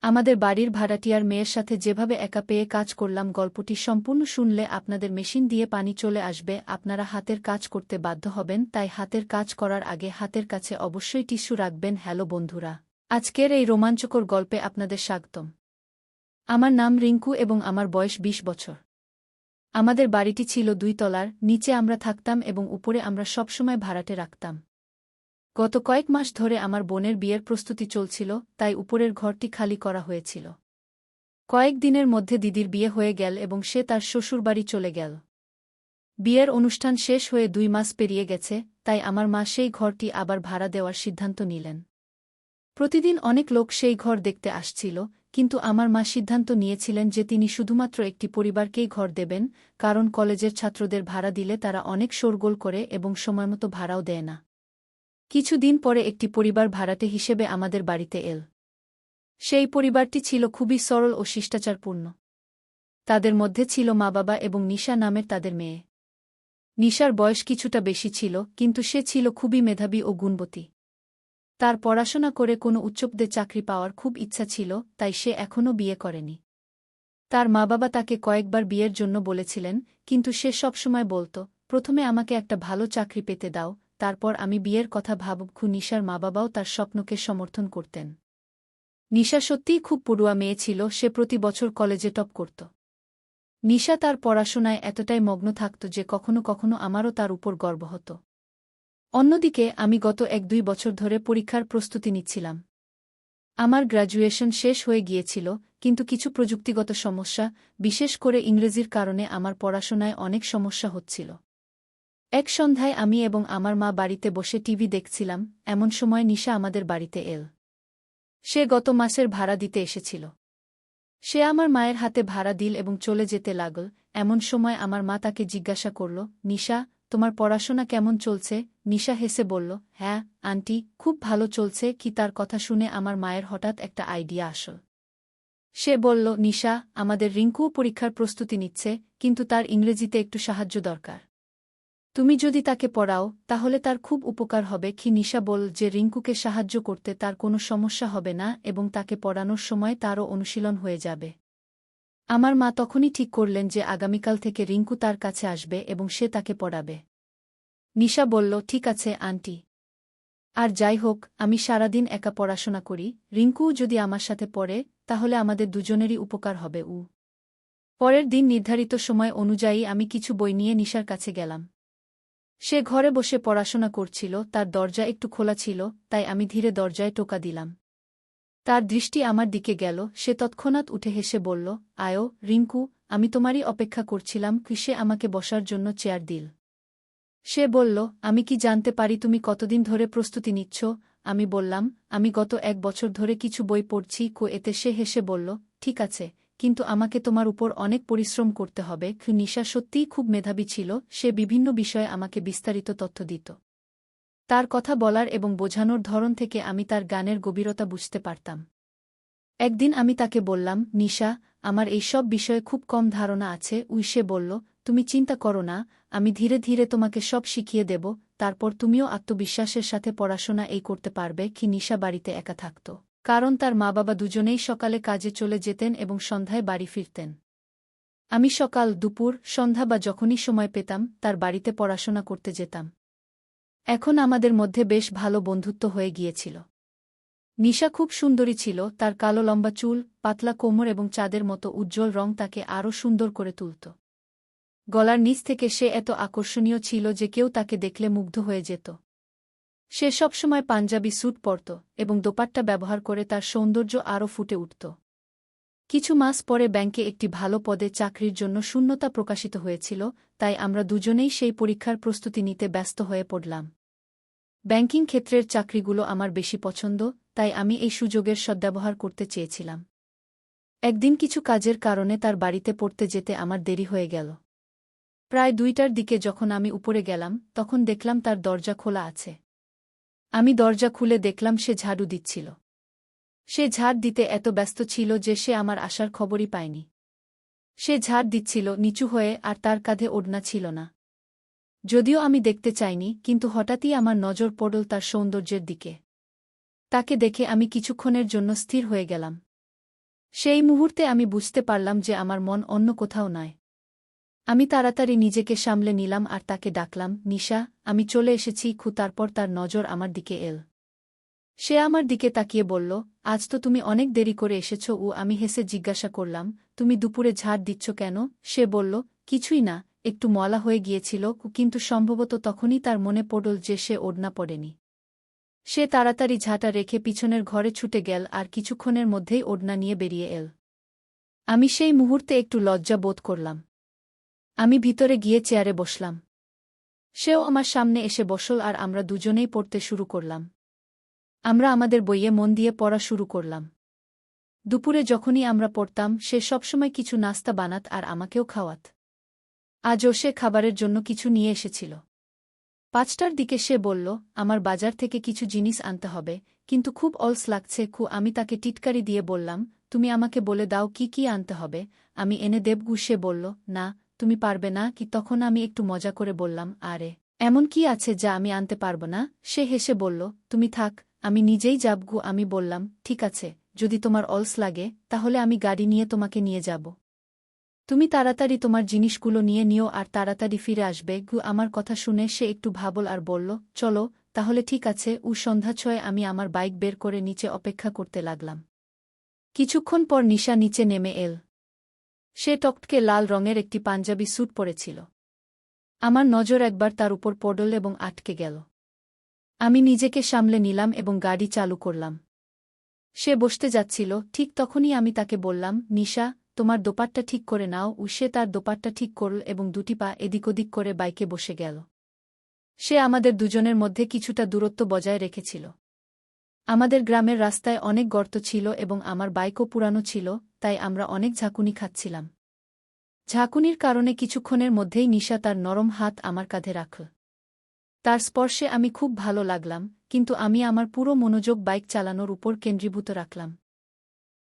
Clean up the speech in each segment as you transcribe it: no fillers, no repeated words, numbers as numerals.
আমাদের বাড়ির ভাড়াটিয়ার মেয়ের সাথে যেভাবে একা পেয়ে কাজ করলাম, গল্পটি সম্পূর্ণ শুনলে আপনাদের মেশিন দিয়ে পানি চলে আসবে, আপনারা হাতের কাজ করতে বাধ্য হবেন। তাই হাতের কাজ করার আগে হাতের কাছে অবশ্যই টিস্যু রাখবেন। হ্যালো বন্ধুরা, আজকের এই রোমাঞ্চকর গল্পে আপনাদের স্বাগতম। আমার নাম রিঙ্কু এবং আমার বয়স ২০ বছর। আমাদের বাড়িটি ছিল ২ তলার, নিচে আমরা থাকতাম এবং উপরে আমরা সবসময় ভাড়াটে রাখতাম। গত কয়েক মাস ধরে আমার বোনের বিয়ের প্রস্তুতি চলছিল, তাই উপরের ঘরটি খালি করা হয়েছিল। কয়েক দিনের মধ্যে দিদির বিয়ে হয়ে গেল এবং সে তার শ্বশুরবাড়ি চলে গেল। বিয়ের অনুষ্ঠান শেষ হয়ে ২ মাস পেরিয়ে গেছে, তাই আমার মা সেই ঘরটি আবার ভাড়া দেওয়ার সিদ্ধান্ত নিলেন। প্রতিদিন অনেক লোক সেই ঘর দেখতে আসছিল, কিন্তু আমার মা সিদ্ধান্ত নিয়েছিলেন যে তিনি শুধুমাত্র একটি পরিবারকেই ঘর দেবেন, কারণ কলেজের ছাত্রদের ভাড়া দিলে তারা অনেক শোরগোল করে এবং সময়মতো ভাড়াও দেয় না। কিছুদিন পরে একটি পরিবার ভাড়াটে হিসেবে আমাদের বাড়িতে এল। সেই পরিবারটি ছিল খুবই সরল ও শিষ্টাচারপূর্ণ। তাদের মধ্যে ছিল মা-বাবা এবং নিশা নামের তাদের মেয়ে। নিশার বয়স কিছুটা বেশি ছিল, কিন্তু সে ছিল খুবই মেধাবী ও গুণবতী। তার পড়াশোনা করে কোনো উচ্চপদে চাকরি পাওয়ার খুব ইচ্ছা ছিল, তাই সে এখনও বিয়ে করেনি। তার মা-বাবা তাকে কয়েকবার বিয়ের জন্য বলেছিলেন, কিন্তু সে সবসময় বলত, প্রথমে আমাকে একটা ভালো চাকরি পেতে দাও, তারপর আমি বিয়ের কথা ভাবব। নিশার মা-বাবাও তার স্বপ্নকে সমর্থন করতেন। নিশা সত্যিই খুব পড়ুয়া মেয়ে ছিল, সে প্রতি বছর কলেজে টপ করত। নিশা তার পড়াশোনায় এতটাই মগ্ন থাকত যে কখনো কখনো আমারও তার উপর গর্ব হতো। অন্যদিকে আমি গত ১-২ বছর ধরে পরীক্ষার প্রস্তুতি নিচ্ছিলাম। আমার গ্র্যাজুয়েশন শেষ হয়ে গিয়েছিল, কিন্তু কিছু প্রযুক্তিগত সমস্যা, বিশেষ করে ইংরেজির কারণে আমার পড়াশোনায় অনেক সমস্যা হচ্ছিল। এক সন্ধ্যায় আমি এবং আমার মা বাড়িতে বসে টিভি দেখছিলাম, এমন সময় নিশা আমাদের বাড়িতে এল। সে গত মাসের ভাড়া দিতে এসেছিল। সে আমার মায়ের হাতে ভাড়া দিল এবং চলে যেতে লাগল। এমন সময় আমার মা তাকে জিজ্ঞাসা করল, নিশা, তোমার পড়াশোনা কেমন চলছে? নিশা হেসে বলল, হ্যাঁ আন্টি, খুব ভালো চলছে। কি? তার কথা শুনে আমার মায়ের হঠাৎ একটা আইডিয়া আসল। সে বলল, নিশা, আমাদের রিঙ্কুও পরীক্ষার প্রস্তুতি নিচ্ছে, কিন্তু তার ইংরেজিতে একটু সাহায্য দরকার। তুমি যদি তাকে পড়াও, তাহলে তার খুব উপকার হবে। নিশা বলল যে রিঙ্কুকে সাহায্য করতে তার কোনো সমস্যা হবে না এবং তাকে পড়ানোর সময় তারও অনুশীলন হয়ে যাবে। আমার মা তখনই ঠিক করলেন যে আগামীকাল থেকে রিঙ্কু তার কাছে আসবে এবং সে তাকে পড়াবে। নিশা বলল, ঠিক আছে আন্টি। আর যাই হোক, আমি সারাদিন একা পড়াশোনা করি, রিঙ্কুও যদি আমার সাথে পড়ে, তাহলে আমাদের দুজনেরই উপকার হবে। পরের দিন নির্ধারিত সময় অনুযায়ী আমি কিছু বই নিয়ে নিশার কাছে গেলাম। সে ঘরে বসে পড়াশোনা করছিল, তার দরজা একটু খোলা ছিল, তাই আমি ধীরে দরজায় টোকা দিলাম। তার দৃষ্টি আমার দিকে গেল, সে তৎক্ষণাৎ উঠে হেসে বলল, আয়ো রিঙ্কু, আমি তোমারই অপেক্ষা করছিলাম। সে আমাকে বসার জন্য চেয়ার দিল। সে বলল, আমি কি জানতে পারি তুমি কতদিন ধরে প্রস্তুতি নিচ্ছ? আমি বললাম, আমি গত ১ বছর ধরে কিছু বই পড়ছি। এতে সে হেসে বলল, ঠিক আছে, কিন্তু আমাকে তোমার উপর অনেক পরিশ্রম করতে হবে। নিশা সত্যিই খুব মেধাবী ছিল, সে বিভিন্ন বিষয়ে আমাকে বিস্তারিত তথ্য দিত। তার কথা বলার এবং বোঝানোর ধরন থেকে আমি তার জ্ঞানের গভীরতা বুঝতে পারতাম। একদিন আমি তাকে বললাম, নিশা, আমার এই সব বিষয়ে খুব কম ধারণা আছে। সে বলল, তুমি চিন্তা করো না, আমি ধীরে ধীরে তোমাকে সব শিখিয়ে দেব, তারপর তুমিও আত্মবিশ্বাসের সাথে পড়াশোনা করতে পারবে। নিশা বাড়িতে একা থাকত, কারণ তার মা-বাবা দুজনেই সকালে কাজে চলে যেতেন এবং সন্ধ্যায় বাড়ি ফিরতেন। আমি সকাল, দুপুর, সন্ধ্যা বা যখনই সময় পেতাম তার বাড়িতে পড়াশোনা করতে যেতাম। এখন আমাদের মধ্যে বেশ ভালো বন্ধুত্ব হয়ে গিয়েছিল। নিশা খুব সুন্দরী ছিল, তার কালো লম্বা চুল, পাতলা কোমর এবং চাঁদের মতো উজ্জ্বল রং তাকে আরও সুন্দর করে তুলত। গলার নিচ থেকে সে এত আকর্ষণীয় ছিল যে কেউ তাকে দেখলে মুগ্ধ হয়ে যেত। সে সবসময় পাঞ্জাবি স্যুট পরত এবং দোপাট্টা ব্যবহার করে তার সৌন্দর্য আরও ফুটে উঠত। কিছু মাস পরে ব্যাংকে একটি ভালো পদে চাকরির জন্য শূন্যতা প্রকাশিত হয়েছিল, তাই আমরা দুজনেই সেই পরীক্ষার প্রস্তুতি নিতে ব্যস্ত হয়ে পড়লাম। ব্যাংকিং ক্ষেত্রের চাকরিগুলো আমার বেশি পছন্দ, তাই আমি এই সুযোগের সদ্ব্যবহার করতে চেয়েছিলাম। একদিন কিছু কাজের কারণে তার বাড়িতে পড়তে যেতে আমার দেরি হয়ে গেল। প্রায় ২টার দিকে যখন আমি উপরে গেলাম, তখন দেখলাম তার দরজা খোলা আছে। আমি দরজা খুলে দেখলাম সে ঝাড়ু দিচ্ছিল। সে ঝাড় দিতে এত ব্যস্ত ছিল যে সে আমার আসার খবরই পায়নি। সে ঝাড় দিচ্ছিল নিচু হয়ে, আর তার কাঁধে ওড়না ছিল না। যদিও আমি দেখতে চাইনি, কিন্তু হঠাৎই আমার নজর পড়ল তার সৌন্দর্যের দিকে। তাকে দেখে আমি কিছুক্ষণের জন্য স্থির হয়ে গেলাম। সেই মুহূর্তে আমি বুঝতে পারলাম যে আমার মন অন্য কোথাও নয়। আমি তাড়াতাড়ি নিজেকে সামলে নিলাম আর তাকে ডাকলাম, নিশা, আমি চলে এসেছি। তারপর তার নজর আমার দিকে এল। সে আমার দিকে তাকিয়ে বলল, আজ তো তুমি অনেক দেরি করে এসেছ। আমি হেসে জিজ্ঞাসা করলাম, তুমি দুপুরে ঝাড় দিচ্ছ কেন? সে বলল, কিছুই না, একটু ময়লা হয়ে গিয়েছিল। কিন্তু সম্ভবত তখনই তার মনে পড়ল যে সে ওড়না পড়েনি। সে তাড়াতাড়ি ঝাঁটা রেখে পিছনের ঘরে ছুটে গেল আর কিছুক্ষণের মধ্যেই ওড়না নিয়ে বেরিয়ে এল। আমি সেই মুহূর্তে একটু লজ্জা বোধ করলাম। আমি ভিতরে গিয়ে চেয়ারে বসলাম। সেও আমার সামনে এসে বসল আর আমরা দুজনেই পড়তে শুরু করলাম। আমরা আমাদের বইয়ে মন দিয়ে পড়া শুরু করলাম। দুপুরে যখনই আমরা পড়তাম সে সবসময় কিছু নাস্তা বানাত আর আমাকেও খাওয়াত। আজও সে খাবারের জন্য কিছু নিয়ে এসেছিল। 5টার দিকে সে বলল, আমার বাজার থেকে কিছু জিনিস আনতে হবে, কিন্তু খুব অলস লাগছে। আমি তাকে টিটকারি দিয়ে বললাম, তুমি আমাকে বলে দাও কি কি আনতে হবে, আমি এনে দেব। সে বলল, না, তুমি পারবে না কি? তখন আমি একটু মজা করে বললাম, আরে, এমন কি আছে যা আমি আনতে পারব না? সে হেসে বলল, তুমি থাক, আমি নিজেই যাব। আমি বললাম, ঠিক আছে, যদি তোমার অলস লাগে তাহলে আমি গাড়ি নিয়ে তোমাকে নিয়ে যাব। তুমি তাড়াতাড়ি তোমার জিনিসগুলো নিয়ে নিও আর তাড়াতাড়ি ফিরে আসবে। আমার কথা শুনে সে একটু ভাবল আর বলল, চলো, তাহলে ঠিক আছে। সন্ধ্যা 6 আমি আমার বাইক বের করে নিচে অপেক্ষা করতে লাগলাম। কিছুক্ষণ পর নিশা নিচে নেমে এল। সে টকটকে লাল রঙের একটি পাঞ্জাবি স্যুট পরেছিল। আমার নজর একবার তার উপর পড়ল এবং আটকে গেল। আমি নিজেকে সামলে নিলাম এবং গাড়ি চালু করলাম। সে বসতে যাচ্ছিল, ঠিক তখনই আমি তাকে বললাম, নিশা, তোমার দোপাট্টা ঠিক করে নাও। সে তার দোপাট্টা ঠিক করল এবং দুটি পা এদিক ওদিক করে বাইকে বসে গেল। সে আমাদের দুজনের মধ্যে কিছুটা দূরত্ব বজায় রেখেছিল। আমাদের গ্রামের রাস্তায় অনেক গর্ত ছিল এবং আমার বাইকও পুরানো ছিল, তাই আমরা অনেক ঝাঁকুনি খাচ্ছিলাম। ঝাঁকুনির কারণে কিছুক্ষণের মধ্যেই নিশা তার নরম হাত আমার কাঁধে রাখল। তার স্পর্শে আমি খুব ভালো লাগলাম, কিন্তু আমি আমার পুরো মনোযোগ বাইক চালানোর উপর কেন্দ্রীভূত রাখলাম।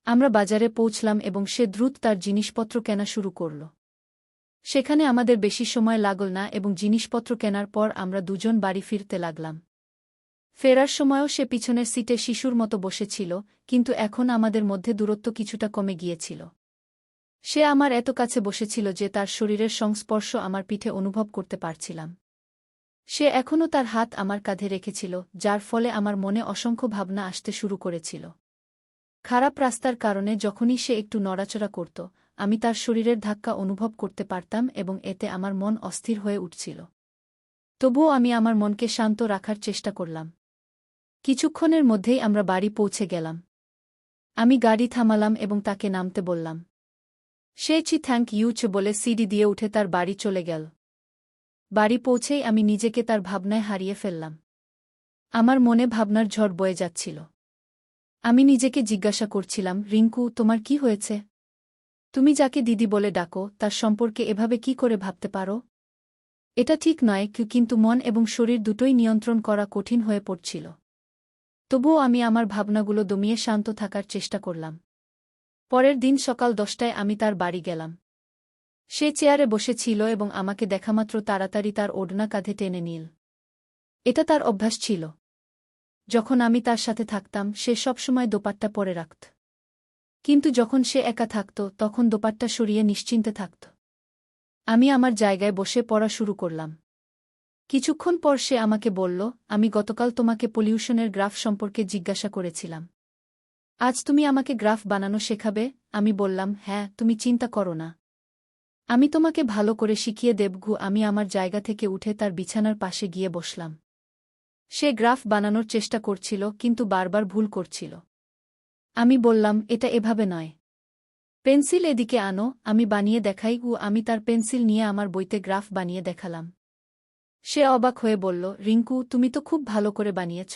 আমরা বাজারে পৌঁছলাম এবং সে দ্রুত তার জিনিসপত্র কেনা শুরু করল। সেখানে আমাদের বেশি সময় লাগল না এবং জিনিসপত্র কেনার পর আমরা দুজন বাড়ি ফিরতে লাগলাম। ফেরার সময়ও সে পিছনের সিটে শিশুর মতো বসেছিল, কিন্তু এখন আমাদের মধ্যে দূরত্ব কিছুটা কমে গিয়েছিল। সে আমার এত কাছে বসেছিল যে তার শরীরের সংস্পর্শ আমার পিঠে অনুভব করতে পারছিলাম। সে এখনও তার হাত আমার কাঁধে রেখেছিল, যার ফলে আমার মনে অসংখ্য ভাবনা আসতে শুরু করেছিল। খারাপ রাস্তার কারণে যখনই সে একটু নড়াচড়া করত, আমি তার শরীরের ধাক্কা অনুভব করতে পারতাম এবং এতে আমার মন অস্থির হয়ে উঠছিল। তবুও আমি আমার মনকে শান্ত রাখার চেষ্টা করলাম। কিছুক্ষণের মধ্যেই আমরা বাড়ি পৌঁছে গেলাম। আমি গাড়ি থামালাম এবং তাকে নামতে বললাম। সে থ্যাংক ইউ বলে সিঁড়ি দিয়ে উঠে তার বাড়ি চলে গেল। বাড়ি পৌঁছেই আমি নিজেকে তার ভাবনায় হারিয়ে ফেললাম। আমার মনে ভাবনার ঝড় বয়ে যাচ্ছিল। আমি নিজেকে জিজ্ঞাসা করছিলাম, রিঙ্কু, তোমার কি হয়েছে? তুমি যাকে দিদি বলে ডাকো তার সম্পর্কে এভাবে কি করে ভাবতে পারো? এটা ঠিক নয়। কিন্তু মন এবং শরীর দুটোই নিয়ন্ত্রণ করা কঠিন হয়ে পড়ছিল। তবুও আমি আমার ভাবনাগুলো দমিয়ে শান্ত থাকার চেষ্টা করলাম। পরের দিন সকাল 10টায় আমি তার বাড়ি গেলাম। সে চেয়ারে বসেছিল এবং আমাকে দেখামাত্র তাড়াতাড়ি তার ওড়না কাঁধে টেনে নিল। এটা তার অভ্যাস ছিল। যখন আমি তার সাথে থাকতাম সে সবসময় দোপাট্টা পরে রাখত। কিন্তু যখন সে একা থাকত তখন দোপাট্টা সরিয়ে নিশ্চিন্তে থাকত। আমি আমার জায়গায় বসে পড়া শুরু করলাম। কিছুক্ষণ পর সে আমাকে বলল, আমি গতকাল তোমাকে পলিউশনের গ্রাফ সম্পর্কে জিজ্ঞাসা করেছিলাম। আজ তুমি আমাকে গ্রাফ বানানো শেখাবে? আমি বললাম, হ্যাঁ, তুমি চিন্তা করো না, আমি তোমাকে ভালো করে শিখিয়ে দেব। আমি আমার জায়গা থেকে উঠে তার বিছানার পাশে গিয়ে বসলাম। সে গ্রাফ বানানোর চেষ্টা করছিল কিন্তু বারবার ভুল করছিল। আমি বললাম, এটা এভাবে নয়। পেন্সিল এদিকে আনো, আমি বানিয়ে দেখাই। আমি তার পেন্সিল নিয়ে আমার বইতে গ্রাফ বানিয়ে দেখালাম। সে অবাক হয়ে বলল, রিঙ্কু, তুমি তো খুব ভালো করে বানিয়েছ।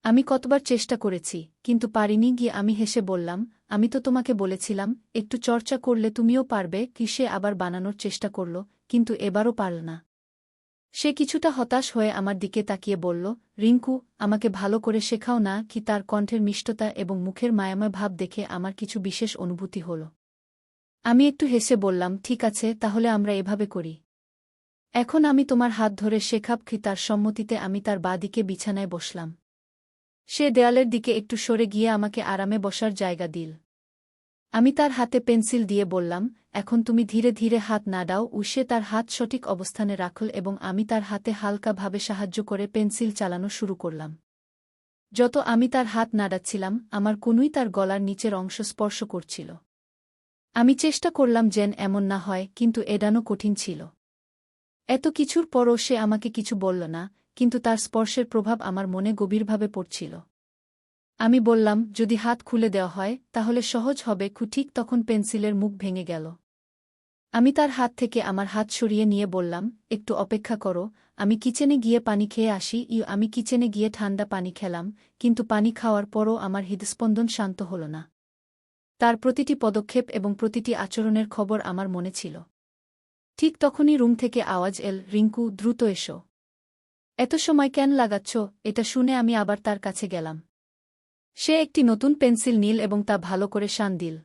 আমি কতবার চেষ্টা করেছি, কিন্তু পারিনি। আমি হেসে বললাম, আমি তো তোমাকে বলেছিলাম একটু চর্চা করলে তুমিও পারবে। সে আবার বানানোর চেষ্টা করল, কিন্তু এবারও পারল না। সে কিছুটা হতাশ হয়ে আমার দিকে তাকিয়ে বলল, রিঙ্কু, আমাকে ভালো করে শেখাও না কি? তার কণ্ঠের মিষ্টতা এবং মুখের মায়াময় ভাব দেখে আমার কিছু বিশেষ অনুভূতি হল। আমি একটু হেসে বললাম, ঠিক আছে, তাহলে আমরা এভাবে করি। এখন আমি তোমার হাত ধরে শেখাব। তার সম্মতিতে আমি তার বাঁ দিকে বিছানায় বসলাম। সে দেয়ালের দিকে একটু সরে গিয়ে আমাকে আরামে বসার জায়গা দিল। আমি তার হাতে পেন্সিল দিয়ে বললাম, এখন তুমি ধীরে ধীরে হাত নাড়াও। সে তার হাত সঠিক অবস্থানে রাখল এবং আমি তার হাতে হালকাভাবে সাহায্য করে পেন্সিল চালানো শুরু করলাম। যত আমি তার হাত নাড়াচ্ছিলাম, আমার কনুই তার গলার নিচের অংশ স্পর্শ করছিল। আমি চেষ্টা করলাম যেন এমন না হয়, কিন্তু এড়ানো কঠিন ছিল। এত কিছুর পরও সে আমাকে কিছু বলল না, কিন্তু তার স্পর্শের প্রভাব আমার মনে গভীরভাবে পড়ছিল। আমি বললাম, যদি হাত খুলে দেওয়া হয় তাহলে সহজ হবে। ঠিক তখন পেন্সিলের মুখ ভেঙে গেল। আমি তার হাত থেকে আমার হাত সরিয়ে নিয়ে বললাম, একটু অপেক্ষা করো, আমি কিচেনে গিয়ে পানি খেয়ে আসি। আমি কিচেনে গিয়ে ঠান্ডা পানি খেলাম, কিন্তু পানি খাওয়ার পরও আমার হৃদস্পন্দন শান্ত হল না। তার প্রতিটি পদক্ষেপ এবং প্রতিটি আচরণের খবর আমার মনে ছিল। ঠিক তখনই রুম থেকে আওয়াজ এল, রিঙ্কু, দ্রুত এসো। এত সময় কেন লাগাচ্ছ? এটা শুনে আমি আবার তার কাছে গেলাম। সে একটি নতুন পেন্সিল নিল এবং তা ভালো করে শান দিল।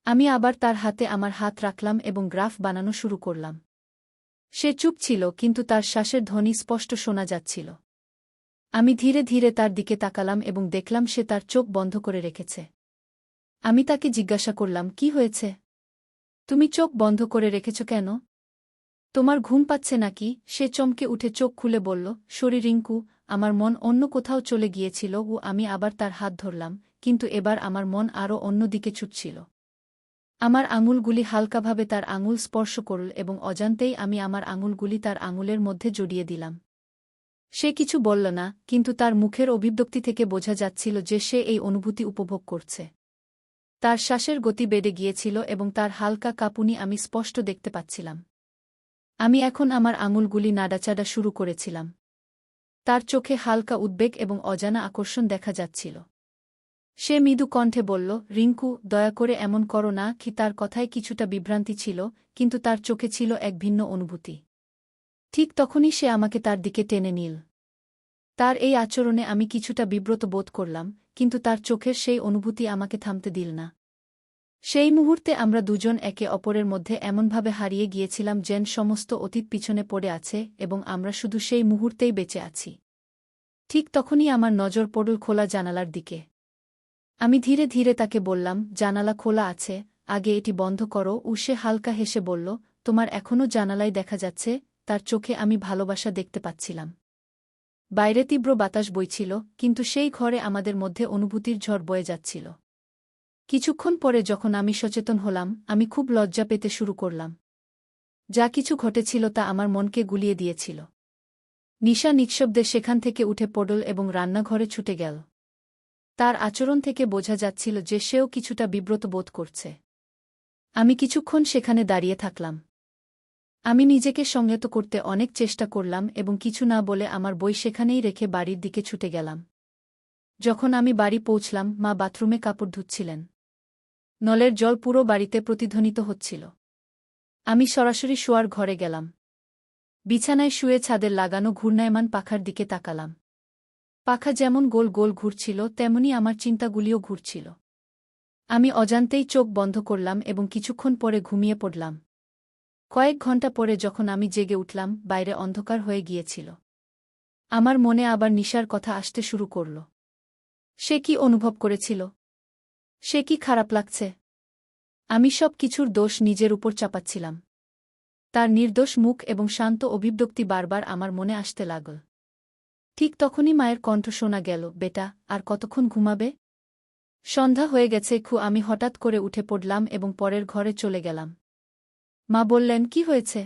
আমি আবার তার হাতে আমার হাত রাখলাম এবং গ্রাফ বানানো শুরু করলাম। সে চুপ ছিল, কিন্তু তার শ্বাসের ধ্বনি স্পষ্ট শোনা যাচ্ছিল। আমি ধীরে ধীরে তার দিকে তাকালাম এবং দেখলাম সে তার চোখ বন্ধ করে রেখেছে। আমি তাকে জিজ্ঞাসা করলাম, কি হয়েছে? তুমি চোখ বন্ধ করে রেখেছ কেন? তোমার ঘুম পাচ্ছে নাকি? সে চমকে উঠে চোখ খুলে বলল, সরি রিঙ্কু, আমার মন অন্য কোথাও চলে গিয়েছিল। আমি আবার তার হাত ধরলাম, কিন্তু এবার আমার মন আরও অন্যদিকে ছুটছিল। আমার আঙুলগুলি হালকাভাবে তার আঙুল স্পর্শ করল এবং অজান্তেই আমি আমার আঙুলগুলি তার আঙুলের মধ্যে জড়িয়ে দিলাম। সে কিছু বলল না, কিন্তু তার মুখের অভিব্যক্তি থেকে বোঝা যাচ্ছিল যে সে এই অনুভূতি উপভোগ করছে। তার শ্বাসের গতি বেড়ে গিয়েছিল এবং তার হালকা কাঁপুনি আমি স্পষ্ট দেখতে পাচ্ছিলাম। আমি এখন আমার আঙুলগুলি নাড়াচাড়া শুরু করেছিলাম। তার চোখে হালকা উদ্বেগ এবং অজানা আকর্ষণ দেখা যাচ্ছিল। সে মৃদু কণ্ঠে বলল, রিঙ্কু, দয়া করে এমন করো না। তার কথায় কিছুটা বিভ্রান্তি ছিল, কিন্তু তার চোখে ছিল এক ভিন্ন অনুভূতি। ঠিক তখনই সে আমাকে তার দিকে টেনে নিল। তার এই আচরণে আমি কিছুটা বিব্রত বোধ করলাম, কিন্তু তার চোখের সেই অনুভূতি আমাকে থামতে দিল না। সেই মুহূর্তে আমরা দুজন একে অপরের মধ্যে এমনভাবে হারিয়ে গিয়েছিলাম যেন সমস্ত অতীত পিছনে পড়ে আছে এবং আমরা শুধু সেই মুহূর্তেই বেঁচে আছি। ঠিক তখনই আমার নজর পড়ল খোলা জানালার দিকে। আমি ধীরে ধীরে তাকে বললাম, জানালা খোলা আছে, আগে এটি বন্ধ করো। সে হালকা হেসে বলল, তোমার এখনও জানালায় দেখা যাচ্ছে। তার চোখে আমি ভালোবাসা দেখতে পাচ্ছিলাম। বাইরে তীব্র বাতাস বইছিল, কিন্তু সেই ঘরে আমাদের মধ্যে অনুভূতির ঝড় বয়ে যাচ্ছিল। কিছুক্ষণ পরে যখন আমি সচেতন হলাম, আমি খুব লজ্জা পেতে শুরু করলাম। যা কিছু ঘটেছিল তা আমার মনকে গুলিয়ে দিয়েছিল। নিশা নিঃশব্দে সেখান থেকে উঠে পড়ল এবং রান্নাঘরে ছুটে গেল। তার আচরণ থেকে বোঝা যাচ্ছিল যে সেও কিছুটা বিব্রত বোধ করছে। আমি কিছুক্ষণ সেখানে দাঁড়িয়ে থাকলাম। আমি নিজেকে সংযত করতে অনেক চেষ্টা করলাম এবং কিছু না বলে আমার বই সেখানেই রেখে বাড়ির দিকে ছুটে গেলাম। যখন আমি বাড়ি পৌঁছলাম, মা বাথরুমে কাপড় ধুচ্ছিলেন। নলের জল পুরো বাড়িতে প্রতিধ্বনিত হচ্ছিল। আমি সরাসরি শোয়ার ঘরে গেলাম। বিছানায় শুয়ে ছাদের লাগানো ঘূর্ণায়মান পাখার দিকে তাকালাম। পাখা যেমন গোল গোল ঘুরছিল, তেমনি আমার চিন্তাগুলিও ঘুরছিল। আমি অজান্তেই চোখ বন্ধ করলাম এবং কিছুক্ষণ পরে ঘুমিয়ে পড়লাম। কয়েক ঘণ্টা পরে যখন আমি জেগে উঠলাম, বাইরে অন্ধকার হয়ে গিয়েছিল। আমার মনে আবার নিশার কথা আসতে শুরু করল। সে কি অনুভব করেছিল? সে কি খারাপ লাগছে? আমি সব কিছুর দোষ নিজের উপর চাপাচ্ছিলাম। তার নির্দোষ মুখ এবং শান্ত অভিব্যক্তি বারবার আমার মনে আসতে লাগল। ঠিক তখনই মায়ের কণ্ঠ শোনা গেল, বেটা, আর কতক্ষণ ঘুমাবে? সন্ধ্যা হয়ে গেছে। আমি হঠাৎ করে উঠে পড়লাম এবং পরের ঘরে চলে গেলাম। মা বললেন, কি হয়েছে?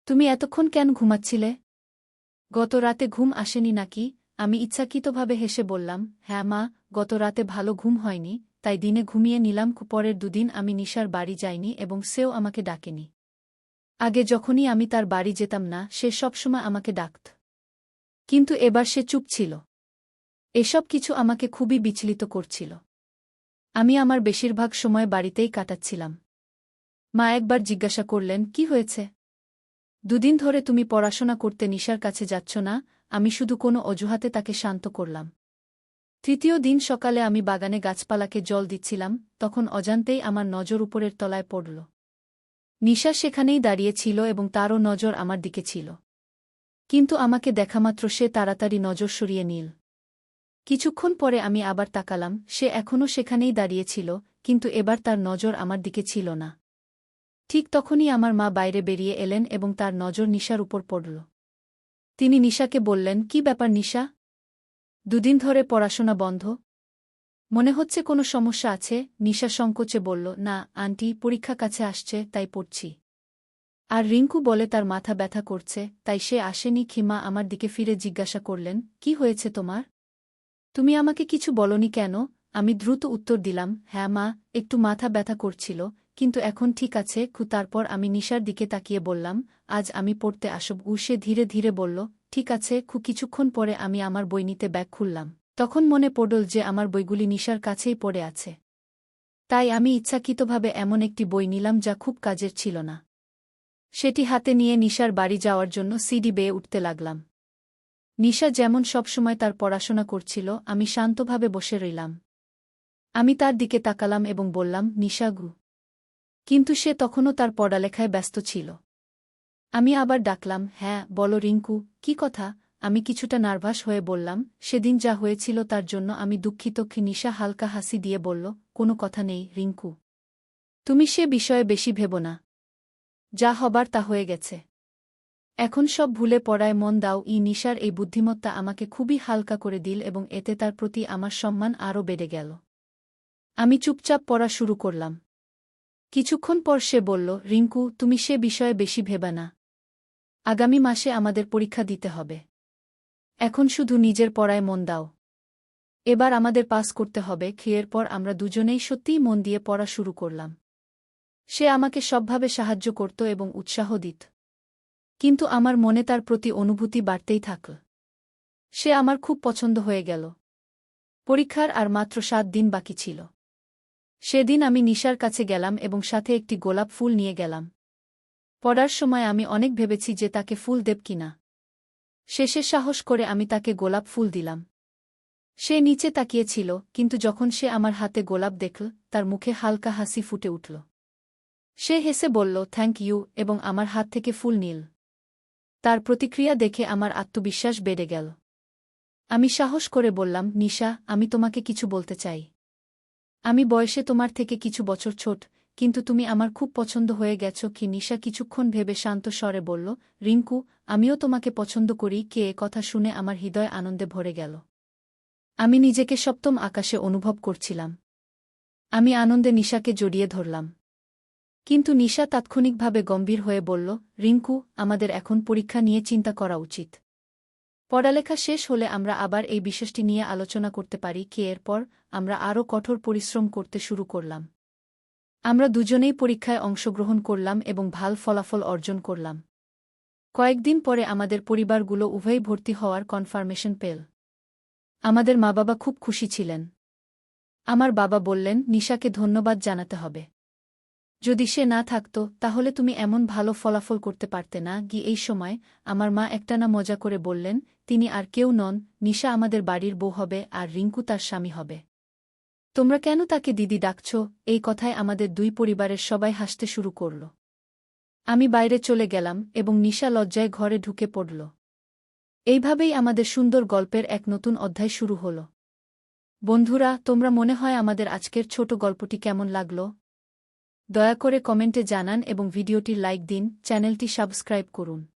তুমি এতক্ষণ কেন ঘুমাচ্ছিলে? গত রাতে ঘুম আসেনি নাকি? আমি ইচ্ছাকৃতভাবে হেসে বললাম, হ্যাঁ মা, গত রাতে ভালো ঘুম হয়নি, তাই দিনে ঘুমিয়ে নিলাম। পরের দুদিন আমি নিশার বাড়ি যাইনি এবং সেও আমাকে ডাকেনি। আগে যখনই আমি তার বাড়ি যেতাম না, সে সবসময় আমাকে ডাকত। কিন্তু এবার সে চুপ ছিল। এসব কিছু আমাকে খুবই বিচলিত করছিল। আমি আমার বেশিরভাগ সময় বাড়িতেই কাটাচ্ছিলাম। মা একবার জিজ্ঞাসা করলেন, কি হয়েছে? দুদিন ধরে তুমি পড়াশোনা করতে নিশার কাছে যাচ্ছ না? আমি শুধু কোনো অজুহাতে তাকে শান্ত করলাম। তৃতীয় দিন সকালে আমি বাগানে গাছপালাকে জল দিচ্ছিলাম, তখন অজান্তেই আমার নজর উপরের তলায় পড়ল। নিশা সেখানেই দাঁড়িয়ে ছিল এবং তারও নজর আমার দিকে ছিল। কিন্তু আমাকে দেখামাত্র সে তাড়াতাড়ি নজর সরিয়ে নিল। কিছুক্ষণ পরে আমি আবার তাকালাম, সে এখনও সেখানেই দাঁড়িয়ে ছিল, কিন্তু এবার তার নজর আমার দিকে ছিল না। ঠিক তখনই আমার মা বাইরে বেরিয়ে এলেন এবং তার নজর নিশার উপর পড়ল। তিনি নিশাকে বললেন, কি ব্যাপার নিশা? দুদিন ধরে পড়াশোনা বন্ধ? মনে হচ্ছে কোনো সমস্যা আছে। নিশা সংকোচে বলল, না আন্টি, পরীক্ষা কাছে আসছে তাই পড়ছি। আর রিঙ্কু বলে তার মাথা ব্যথা করছে, তাই সে আসেনি। খিমা আমার দিকে ফিরে জিজ্ঞাসা করলেন, কি হয়েছে তোমার? তুমি আমাকে কিছু বলনি কেন? আমি দ্রুত উত্তর দিলাম, হ্যাঁ মা, একটু মাথা ব্যথা করছিল, কিন্তু এখন ঠিক আছে। তারপর আমি নিশার দিকে তাকিয়ে বললাম, আজ আমি পড়তে আসব। সে ধীরে ধীরে বলল, ঠিক আছে। কিছুক্ষণ পরে আমি আমার বই নিতে ব্যাগ খুললাম। তখন মনে পড়ল যে আমার বইগুলি নিশার কাছেই পড়ে আছে। তাই আমি ইচ্ছাকৃতভাবে এমন একটি বই নিলাম যা খুব কাজের ছিল না। সেটি হাতে নিয়ে নিশার বাড়ি যাওয়ার জন্য সিঁড়ি বেয়ে উঠতে লাগলাম। নিশা যেমন সবসময় তার পড়াশোনা করছিল, আমি শান্তভাবে বসে রইলাম। আমি তার দিকে তাকালাম এবং বললাম, নিশা গু। কিন্তু সে তখনও তার পড়ালেখায় ব্যস্ত ছিল। আমি আবার ডাকলাম, হ্যাঁ বলো রিঙ্কু, কি কথা? আমি কিছুটা নার্ভাস হয়ে বললাম, সেদিন যা হয়েছিল তার জন্য আমি দুঃখিত। নিশা হালকা হাসি দিয়ে বলল, কোনো কথা নেই রিঙ্কু। তুমি সে বিষয়ে বেশি ভেবো না। যা হবার তা হয়ে গেছে। এখন সব ভুলে পড়ায় মন দাও। নিশার এই বুদ্ধিমত্তা আমাকে খুবই হালকা করে দিল এবং এতে তার প্রতি আমার সম্মান আরও বেড়ে গেল। আমি চুপচাপ পড়া শুরু করলাম। কিছুক্ষণ পর সে বলল, রিঙ্কু, তুমি সে বিষয়ে বেশি ভেবা না। আগামী মাসে আমাদের পরীক্ষা দিতে হবে। এখন শুধু নিজের পড়ায় মন দাও। এবার আমাদের পাস করতে হবে। এরপর আমরা দুজনেই সত্যিই মন দিয়ে পড়া শুরু করলাম। সে আমাকে সবভাবে সাহায্য করত এবং উৎসাহ দিত। কিন্তু আমার মনে তার প্রতি অনুভূতি বাড়তেই থাকল। সে আমার খুব পছন্দ হয়ে গেল। পরীক্ষার আর মাত্র 7 দিন বাকি ছিল। সেদিন আমি নিশার কাছে গেলাম এবং সাথে একটি গোলাপ ফুল নিয়ে গেলাম। পড়ার সময় আমি অনেক ভেবেছি যে তাকে ফুল দেব কিনা। শেষে সাহস করে আমি তাকে গোলাপ ফুল দিলাম। সে নিচে তাকিয়েছিল, কিন্তু যখন সে আমার হাতে গোলাপ দেখল, তার মুখে হালকা হাসি ফুটে উঠল। সে হেসে বলল, থ্যাংক ইউ, এবং আমার হাত থেকে ফুল নিল। তার প্রতিক্রিয়া দেখে আমার আত্মবিশ্বাস বেড়ে গেল। আমি সাহস করে বললাম, নিশা, আমি তোমাকে কিছু বলতে চাই। আমি বয়সে তোমার থেকে কিছু বছর ছোট, কিন্তু তুমি আমার খুব পছন্দ হয়ে গেছ। নিশা কিছুক্ষণ ভেবে শান্ত স্বরে বলল, রিঙ্কু, আমিও তোমাকে পছন্দ করি। এ কথা শুনে আমার হৃদয় আনন্দে ভরে গেল। আমি নিজেকে সপ্তম আকাশে অনুভব করছিলাম। আমি আনন্দে নিশাকে জড়িয়ে ধরলাম। কিন্তু নিশা তাৎক্ষণিকভাবে গম্ভীর হয়ে বলল, রিঙ্কু, আমাদের এখন পরীক্ষা নিয়ে চিন্তা করা উচিত। পড়ালেখা শেষ হলে আমরা আবার এই বিষয়টি নিয়ে আলোচনা করতে পারি। এরপর আমরা আরও কঠোর পরিশ্রম করতে শুরু করলাম। আমরা দুজনেই পরীক্ষায় অংশগ্রহণ করলাম এবং ভালো ফলাফল অর্জন করলাম। কয়েকদিন পরে আমাদের পরিবারগুলো উভয়ই ভর্তি হওয়ার কনফার্মেশন পেল। আমাদের মা-বাবা খুব খুশি ছিলেন। আমার বাবা বললেন, নিশাকে ধন্যবাদ জানাতে হবে। যদি সে না থাকত, তাহলে তুমি এমন ভালো ফলাফল করতে পারতে না। এই সময় আমার মা একটানা মজা করে বললেন, তিনি আর কেউ নন, নিশা আমাদের বাড়ির বউ হবে আর রিঙ্কু তার স্বামী হবে। তোমরা কেন তাকে দিদি ডাকছ? এই কথায় আমাদের দুই পরিবারের সবাই হাসতে শুরু করল। আমি বাইরে চলে গেলাম এবং নিশা লজ্জায় ঘরে ঢুকে পড়ল। এইভাবেই আমাদের সুন্দর গল্পের এক নতুন অধ্যায় শুরু হল। বন্ধুরা, তোমরা মনে হয় আমাদের আজকের ছোট গল্পটি কেমন লাগল? দয়া করে কমেন্টে জানান এবং ভিডিওটির লাইক দিন, চ্যানেলটি সাবস্ক্রাইব করুন।